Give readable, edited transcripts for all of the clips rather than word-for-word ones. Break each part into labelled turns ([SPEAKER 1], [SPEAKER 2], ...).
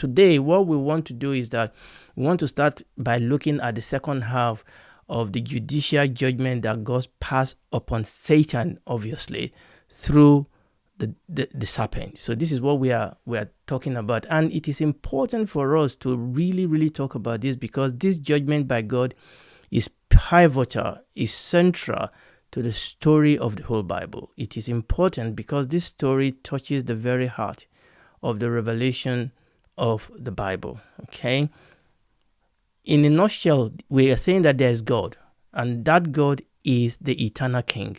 [SPEAKER 1] today, what we want to do is that we want to start by looking at the second half of the judicial judgment that God passed upon Satan, obviously, through the serpent. So this is what we are talking about. And it is important for us to really, really talk about this, because this judgment by God is pivotal, is central to the story of the whole Bible. It is important because this story touches the very heart of the revelation of the Bible. Okay? In a nutshell, we are saying that there is God, and that God is the eternal King.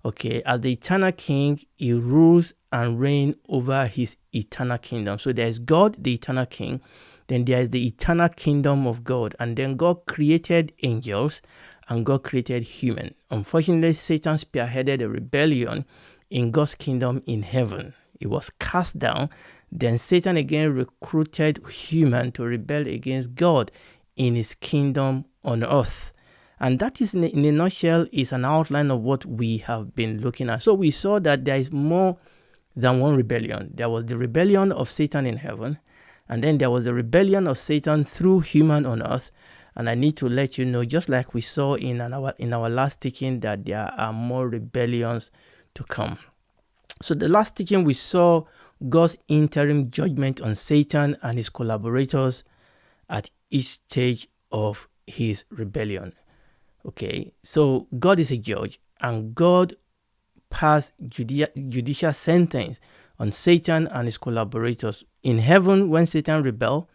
[SPEAKER 1] Okay, as the eternal King, he rules and reigns over his eternal kingdom. So there is God, the eternal King. Then there is the eternal kingdom of God. And then God created angels and God created human. Unfortunately, Satan spearheaded a rebellion in God's kingdom in heaven. It was cast down. Then Satan again recruited human to rebel against God in his kingdom on earth. And that is, in a nutshell, is an outline of what we have been looking at. So we saw that there is more than one rebellion. There was the rebellion of Satan in heaven, and then there was the rebellion of Satan through human on earth. And I need to let you know, just like we saw in our last teaching, that there are more rebellions to come. So the last teaching, we saw God's interim judgment on Satan and his collaborators at each stage of his rebellion. Okay, so God is a judge, and God passed judicial sentence on Satan and his collaborators. In heaven, when Satan rebelled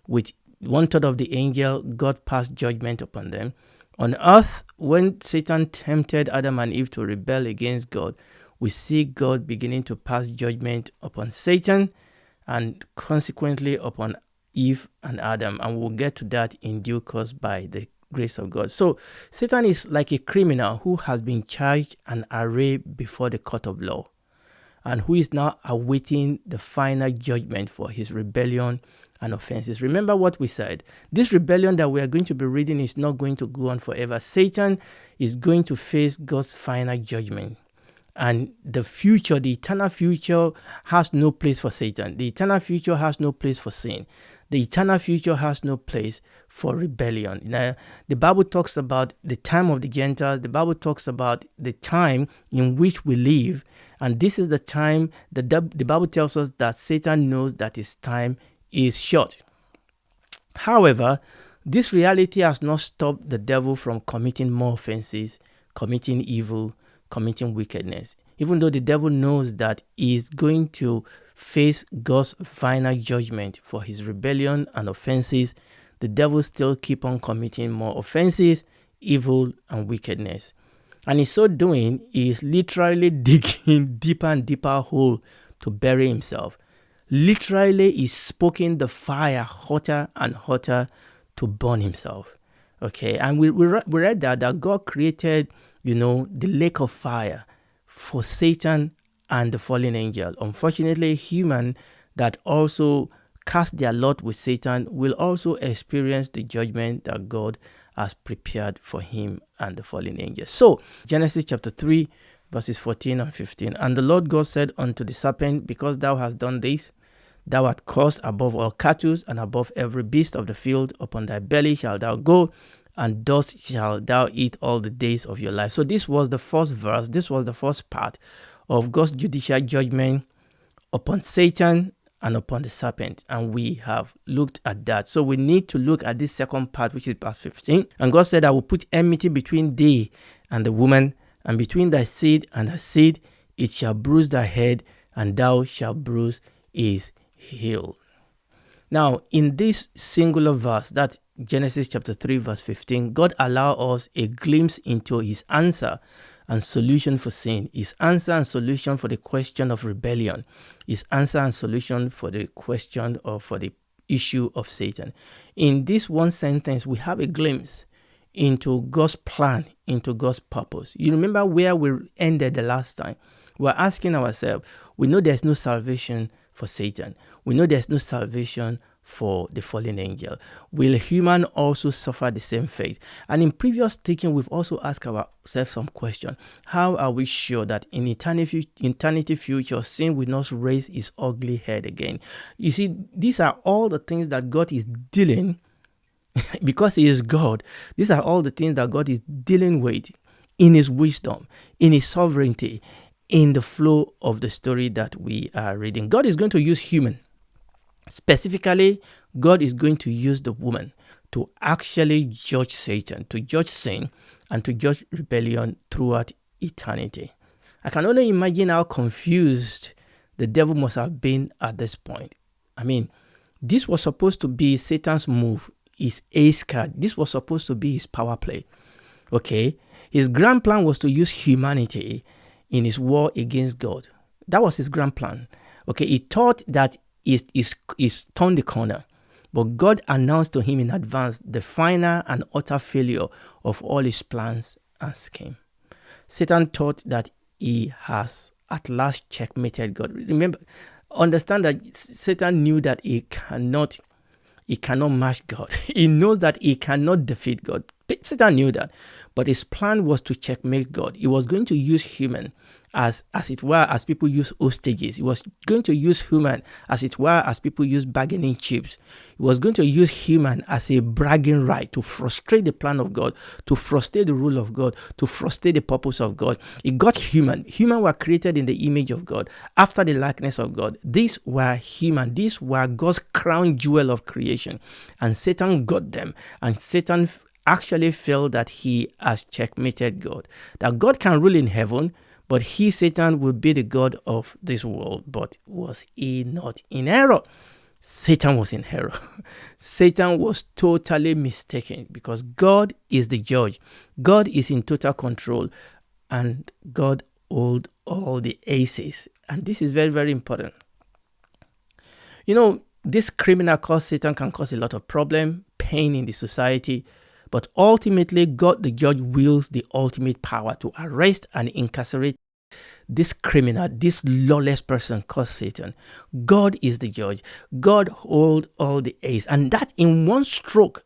[SPEAKER 1] with 1/3 of the angel, God passed judgment upon them. On earth, when Satan tempted Adam and Eve to rebel against God, we see God beginning to pass judgment upon Satan and consequently upon Eve and Adam. And we'll get to that in due course by the grace of God. So Satan is like a criminal who has been charged and arraigned before the court of law, and who is now awaiting the final judgment for his rebellion and offenses. Remember what we said. This rebellion that we are going to be reading is not going to go on forever. Satan is going to face God's final judgment. And the future, the eternal future, has no place for Satan. The eternal future has no place for sin. The eternal future has no place for rebellion. Now, the Bible talks about the time of the Gentiles. The Bible talks about the time in which we live. And this is the time that the Bible tells us that Satan knows that his time is short. However, this reality has not stopped the devil from committing more offenses, committing evil, committing wickedness. Even though the devil knows that he is going to face God's final judgment for his rebellion and offenses, the devil still keep on committing more offenses, evil, and wickedness. And in so doing, he is literally digging deeper and deeper hole to bury himself. Literally, he's poking the fire hotter and hotter to burn himself. Okay, and we read that God created, the lake of fire for Satan and the fallen angel. Unfortunately, human that also cast their lot with Satan will also experience the judgment that God has prepared for him and the fallen angels. So, Genesis chapter 3, verses 14 and 15. And the Lord God said unto the serpent, because thou hast done this, thou art cursed above all cattle and above every beast of the field. Upon thy belly shalt thou go, and dust shalt thou eat all the days of your life. So this was the first verse. This was the first part of God's judicial judgment upon Satan and upon the serpent. And we have looked at that. So we need to look at this second part, which is verse 15. And God said, I will put enmity between thee and the woman, and between thy seed and her seed. It shall bruise thy head, and thou shalt bruise his heel. Now, in this singular verse, that's Genesis chapter 3, verse 15, God allows us a glimpse into his answer and solution for sin, his answer and solution for the question of rebellion, his answer and solution for the question or for the issue of Satan. In this one sentence, we have a glimpse into God's plan, into God's purpose. You remember where we ended the last time? We're asking ourselves, we know there's no salvation for Satan. We know there's no salvation for the fallen angel? Will human also suffer the same fate? And in previous teaching, we've also asked ourselves some question. How are we sure that in eternity future, sin will not raise its ugly head again? You see, these are all the things that God is dealing because he is God. These are all the things that God is dealing with in his wisdom, in his sovereignty, in the flow of the story that we are reading. God is going to use human. Specifically, God is going to use the woman to actually judge Satan, to judge sin, and to judge rebellion throughout eternity. I can only imagine how confused the devil must have been at this point. I mean, this was supposed to be Satan's move, his ace card. This was supposed to be his power play. Okay? His grand plan was to use humanity in his war against God. That was his grand plan. Okay? He thought that he's turned the corner. But God announced to him in advance the final and utter failure of all his plans and scheme. Satan thought that he has at last checkmated God. Remember, understand that Satan knew that he cannot match God. He knows that he cannot defeat God. Satan knew that. But his plan was to checkmate God. He was going to use human as it were, as people use hostages. He was going to use human as it were, as people use bargaining chips. He was going to use human as a bragging right to frustrate the plan of God, to frustrate the rule of God, to frustrate the purpose of God. He got human. Human were created in the image of God, after the likeness of God. These were human. These were God's crown jewel of creation. And Satan got them. And Satan actually felt that he has checkmated God. That God can rule in heaven, but he, Satan, will be the God of this world. But was he not in error? Satan was in error. Satan was totally mistaken, because God is the judge. God is in total control, and God holds all the aces. And this is very, very important. You know, this criminal cause Satan can cause a lot of problem, pain in the society. But ultimately, God the judge wields the ultimate power to arrest and incarcerate this criminal, this lawless person called Satan. God is the judge. God holds all the ace. And that in one stroke,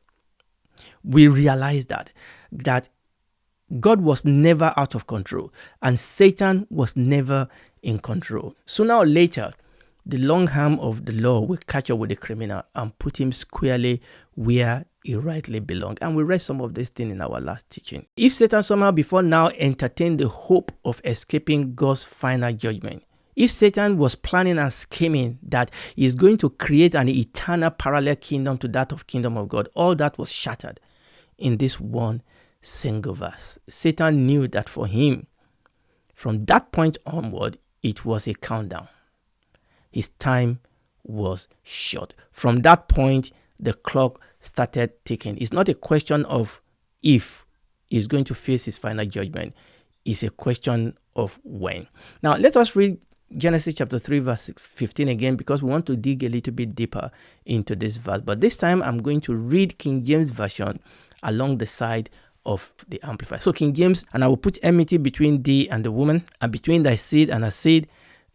[SPEAKER 1] we realize that God was never out of control and Satan was never in control. Sooner or later, the long arm of the law will catch up with the criminal and put him squarely where he rightly belongs. And we read some of this thing in our last teaching. If Satan somehow before now entertained the hope of escaping God's final judgment, if Satan was planning and scheming that he is going to create an eternal parallel kingdom to that of kingdom of God, all that was shattered in this one single verse. Satan knew that for him, from that point onward, it was a countdown. His time was short. From that point, the clock started ticking. It's not a question of if he's going to face his final judgment. It's a question of when. Now, let us read Genesis chapter 3, verse 15 again, because we want to dig a little bit deeper into this verse. But this time, I'm going to read King James Version along the side of the Amplified. So King James, and I will put enmity between thee and the woman, and between thy seed and her seed,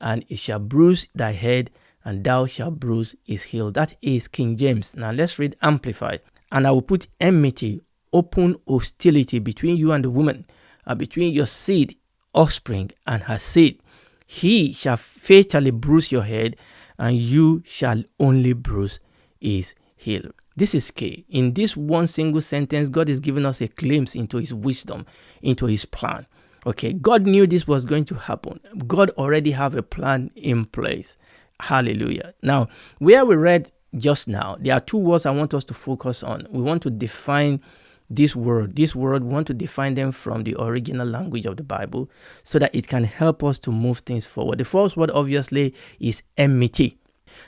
[SPEAKER 1] and it shall bruise thy head, and thou shalt bruise his heel. That is King James. Now let's read Amplified. And I will put enmity, open hostility between you and the woman, and between your seed, offspring, and her seed. He shall fatally bruise your head, and you shall only bruise his heel. This is key. In this one single sentence, God is giving us a glimpse into his wisdom, into his plan. Okay, God knew this was going to happen. God already have a plan in place. Hallelujah. Now, where we read just now, there are two words I want us to focus on. We want to define this word. We want to define them from the original language of the Bible so that it can help us to move things forward. The first word, obviously, is enmity.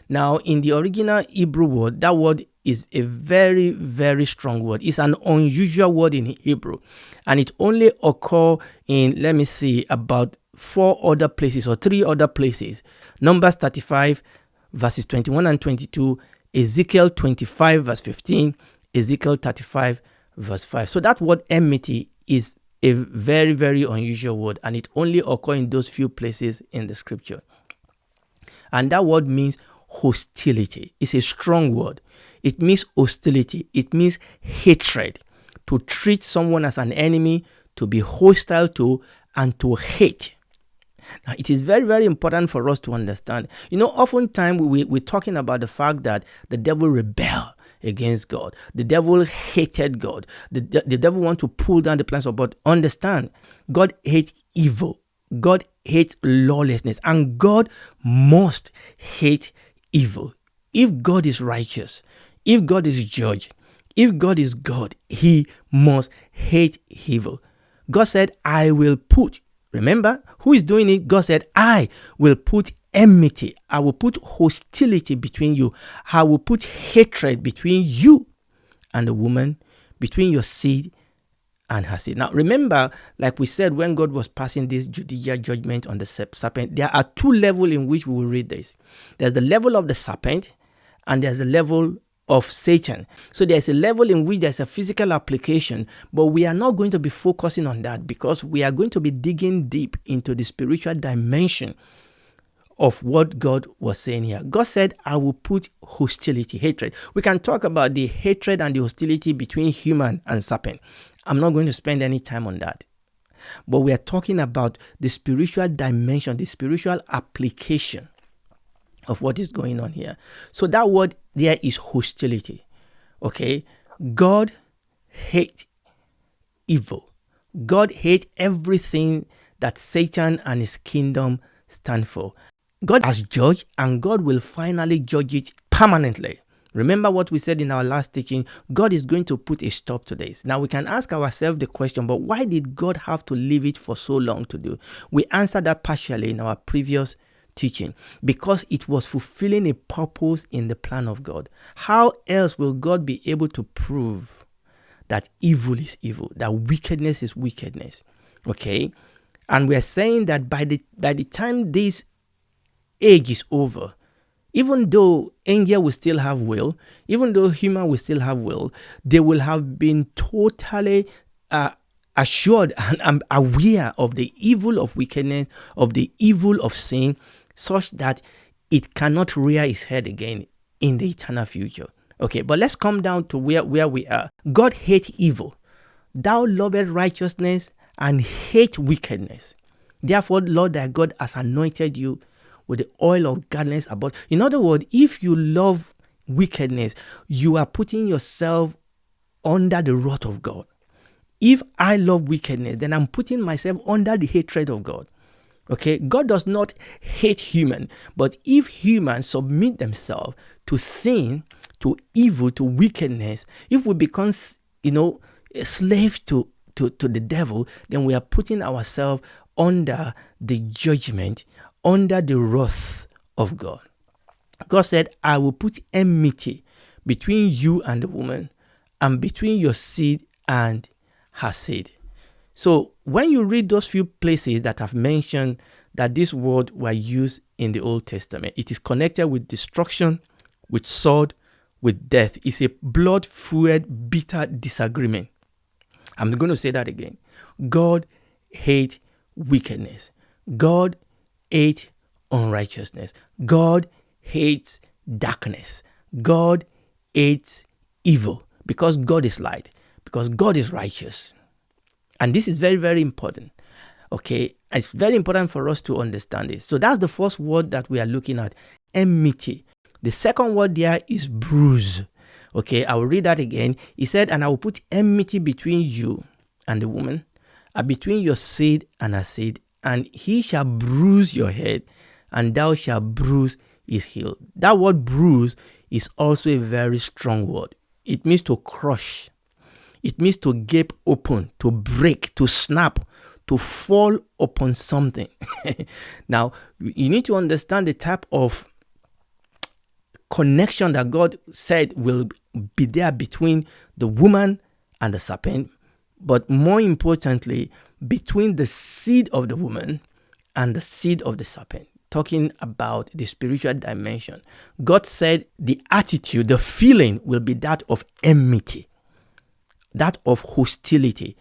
[SPEAKER 1] Now, in the original Hebrew word, that word is a very, very strong word. It's an unusual word in Hebrew. And it only occurs in, about 4 other places or 3 other places. Numbers 35, verses 21 and 22, Ezekiel 25, verse 15, Ezekiel 35, verse 5. So that word enmity is a very, very unusual word, and it only occurs in those few places in the scripture. And that word means hostility. It's a strong word. It means hostility. It means hatred. To treat someone as an enemy, to be hostile to, and to hate. Now, it is very, very important for us to understand. Oftentimes we're talking about the fact that the devil rebelled against God. The devil hated God. The devil wants to pull down the plans of God. Understand, God hates evil. God hates lawlessness. And God must hate evil. If God is righteous, if God is judge, if God is God, he must hate evil. God said, I will put, remember, who is doing it? God said, I will put enmity. I will put hostility between you. I will put hatred between you and the woman, between your seed and her seed. Now, remember, like we said, when God was passing this judicial judgment on the serpent, there are two levels in which we will read this. There's the level of the serpent, and there's the level of Satan. So there's a level in which there's a physical application, but we are not going to be focusing on that because we are going to be digging deep into the spiritual dimension of what God was saying here. God said, I will put hostility, hatred. We can talk about the hatred and the hostility between human and serpent. I'm not going to spend any time on that. But we are talking about the spiritual dimension, the spiritual application of what is going on here. So that word there is hostility. Okay? God hates evil. God hates everything that Satan and his kingdom stand for. God has judged, and God will finally judge it permanently. Remember what we said in our last teaching, God is going to put a stop to this. Now we can ask ourselves the question, but why did God have to leave it for so long to do? We answered that partially in our previous teaching, because it was fulfilling a purpose in the plan of God. How else will God be able to prove that evil is evil, that wickedness is wickedness? Okay? And we're saying that by the time this age is over, even though angel will still have will, even though human will still have will, they will have been totally assured and aware of the evil of wickedness, of the evil of sin, such that it cannot rear its head again in the eternal future. Okay, but let's come down to where we are. God hates evil. Thou lovest righteousness and hate wickedness. Therefore, Lord thy God has anointed you with the oil of gladness about. In other words, if you love wickedness, you are putting yourself under the wrath of God. If I love wickedness, then I'm putting myself under the hatred of God. Okay, God does not hate human, but if humans submit themselves to sin, to evil, to wickedness, if we become, a slave to the devil, then we are putting ourselves under the judgment, under the wrath of God. God said, I will put enmity between you and the woman, and between your seed and her seed. So when you read those few places that I've mentioned that this word were used in the Old Testament, it is connected with destruction, with sword, with death. It's a blood-fueled, bitter disagreement. I'm going to say that again. God hates wickedness. God hates unrighteousness. God hates darkness. God hates evil, because God is light, because God is righteous. And this is very, very important. Okay, it's very important for us to understand this. So that's the first word that we are looking at, enmity. The second word there is bruise. Okay, I will read that again. He said, and I will put enmity between you and the woman, and between your seed and her seed, and he shall bruise your head, and thou shalt bruise his heel. That word bruise is also a very strong word. It means to crush. It means to gape open, to break, to snap, to fall upon something. Now, you need to understand the type of connection that God said will be there between the woman and the serpent, but more importantly, between the seed of the woman and the seed of the serpent. Talking about the spiritual dimension. God said the attitude, the feeling will be that of enmity, that of hostility,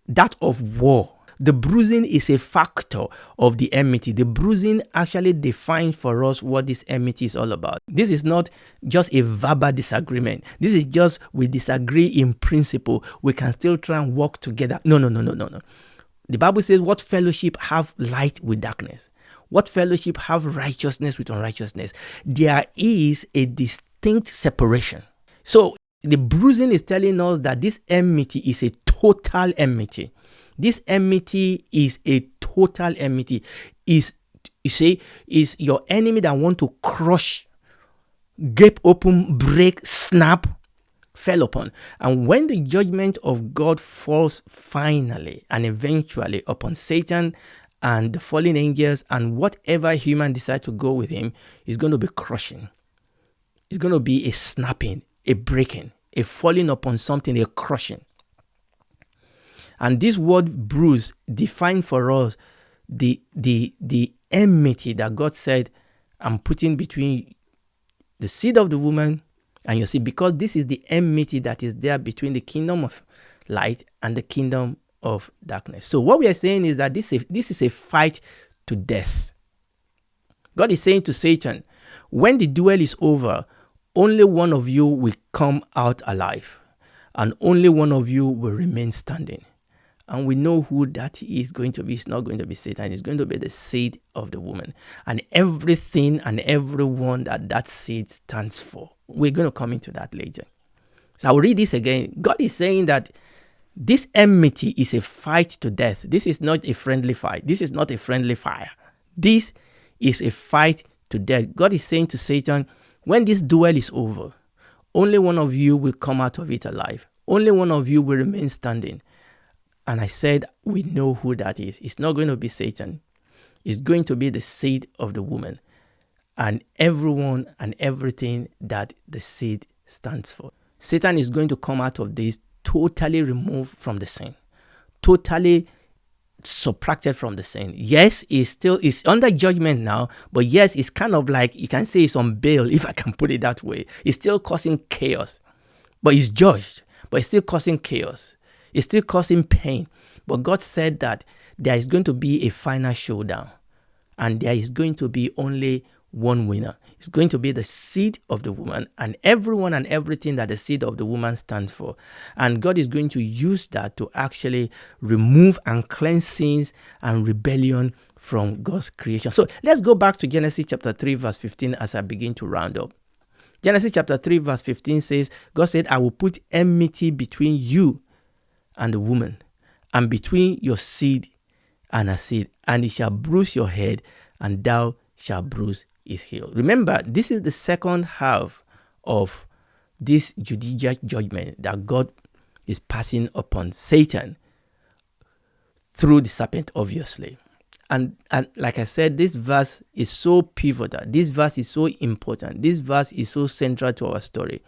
[SPEAKER 1] that of war. the bruising is a factor of the enmity. The bruising actually defines for us what this enmity is all about. This is not just a verbal disagreement. This is just we disagree in principle. We can still try and work together. No. The Bible says, what fellowship have light with darkness? What fellowship have righteousness with unrighteousness? There is a distinct separation. So the bruising is telling us that this enmity is a total enmity. This enmity is a total enmity. Is your enemy that want to crush, gape open, break, snap, fell upon. And when the judgment of God falls finally and eventually upon Satan and the fallen angels and whatever human decide to go with him, is going to be crushing. It's going to be a snapping, a breaking, a falling upon something, a crushing. And this word bruise defines for us the enmity that God said, I'm putting between the seed of the woman and your seed, because this is the enmity that is there between the kingdom of light and the kingdom of darkness. So what we are saying is that this is a fight to death. God is saying to Satan, when the duel is over, only one of you will come out alive, and only one of you will remain standing. And we know who that is going to be. It's not going to be Satan. It's going to be the seed of the woman. And everything and everyone that seed stands for. We're going to come into that later. So I'll read this again. God is saying that this enmity is a fight to death. This is not a friendly fight. This is not a friendly fire. This is a fight to death. God is saying to Satan, when this duel is over, only one of you will come out of it alive. Only one of you will remain standing. And I said, we know who that is. It's not going to be Satan. It's going to be the seed of the woman and everyone and everything that the seed stands for. Satan is going to come out of this totally removed from the sin, totally subtracted from the sin. Yes, it's under judgment now, but yes, it's kind of like, you can say it's on bail, if I can put it that way. It's still causing chaos, but it's judged, but it's still causing chaos. It's still causing pain. But God said that there is going to be a final showdown, and there is going to be only one winner. It's going to be the seed of the woman and everyone and everything that the seed of the woman stands for. And God is going to use that to actually remove and cleanse sins and rebellion from God's creation. So let's go back to Genesis chapter 3 verse 15 as I begin to round up. Genesis chapter 3 verse 15 says, God said, I will put enmity between you and the woman, and between your seed and her seed, and it shall bruise your head, and thou shalt bruise his heel. Remember, this is the second half of this judicial judgment that God is passing upon Satan through the serpent, obviously. And like I said, this verse is so pivotal. This verse is so important. This verse is so central to our story.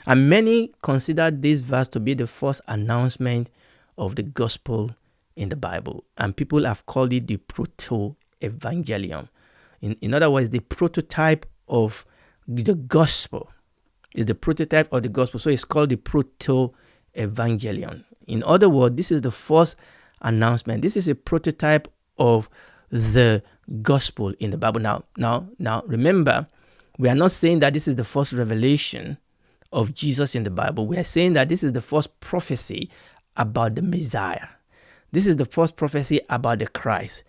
[SPEAKER 1] And many consider this verse to be the first announcement of the gospel in the Bible. And people have called it the proto-evangelium. In other words, the prototype of the gospel is the prototype of the gospel. So it's called the proto-evangelium. In other words, this is the first announcement. This is a prototype of the gospel in the Bible. Now, remember, we are not saying that this is the first revelation of Jesus in the Bible. We are saying that this is the first prophecy about the Messiah. This is the first prophecy about the Christ.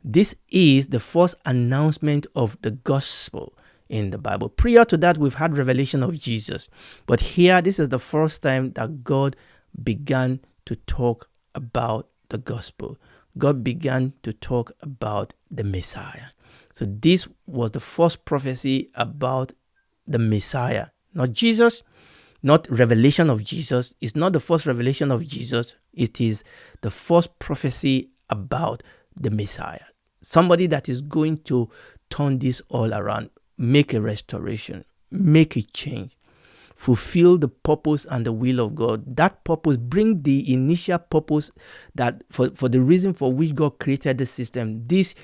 [SPEAKER 1] This is the first announcement of the gospel in the Bible. Prior to that, we've had revelation of Jesus. But here, this is the first time that God began to talk about the gospel. God began to talk about the Messiah. So this was the first prophecy about the Messiah. Not Jesus, not revelation of Jesus. It's not the first revelation of Jesus. It is the first prophecy about the Messiah. Somebody that is going to turn this all around, make a restoration, make a change, fulfill the purpose and the will of God. That purpose, bring the initial purpose that for the reason for which God created the system, this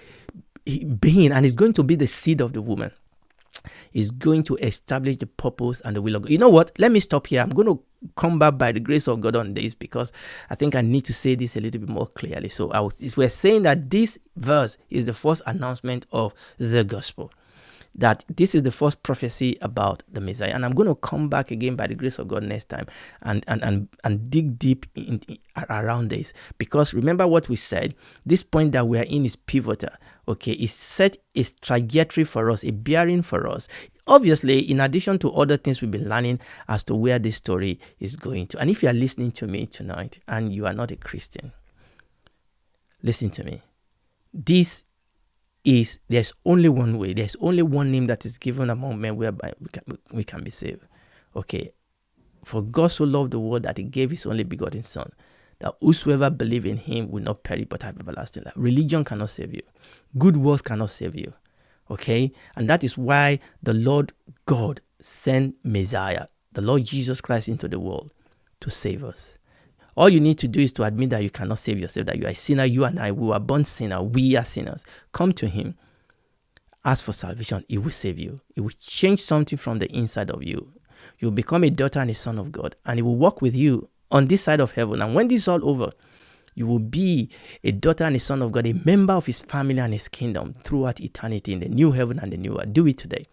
[SPEAKER 1] being, and it's going to be the seed of the woman. is going to establish the purpose and the will of God. You know what? Let me stop here. I'm going to come back by the grace of God on this, because I think I need to say this a little bit more clearly. So we're saying that this verse is the first announcement of the gospel, that this is the first prophecy about the Messiah. And I'm going to come back again by the grace of God next time and dig deep in around this, because remember what we said, this point that we are in is pivotal. Okay, it set a trajectory for us, a bearing for us. Obviously, in addition to other things we've been learning as to where this story is going to. And if you are listening to me tonight and you are not a Christian, listen to me. There's only one way, there's only one name that is given among men whereby we can be saved. Okay. For God so loved the world that he gave his only begotten Son, that whosoever believe in him will not perish but have everlasting life. Religion cannot save you. Good works cannot save you. Okay? And that is why the Lord God sent Messiah, the Lord Jesus Christ, into the world to save us. All you need to do is to admit that you cannot save yourself, that you are a sinner. You and I, we were born sinner. We are sinners. Come to him. Ask for salvation. He will save you. He will change something from the inside of you. You'll become a daughter and a son of God, and he will walk with you on this side of heaven. And when this is all over, you will be a daughter and a son of God, a member of his family and his kingdom throughout eternity in the new heaven and the new earth. Do it today.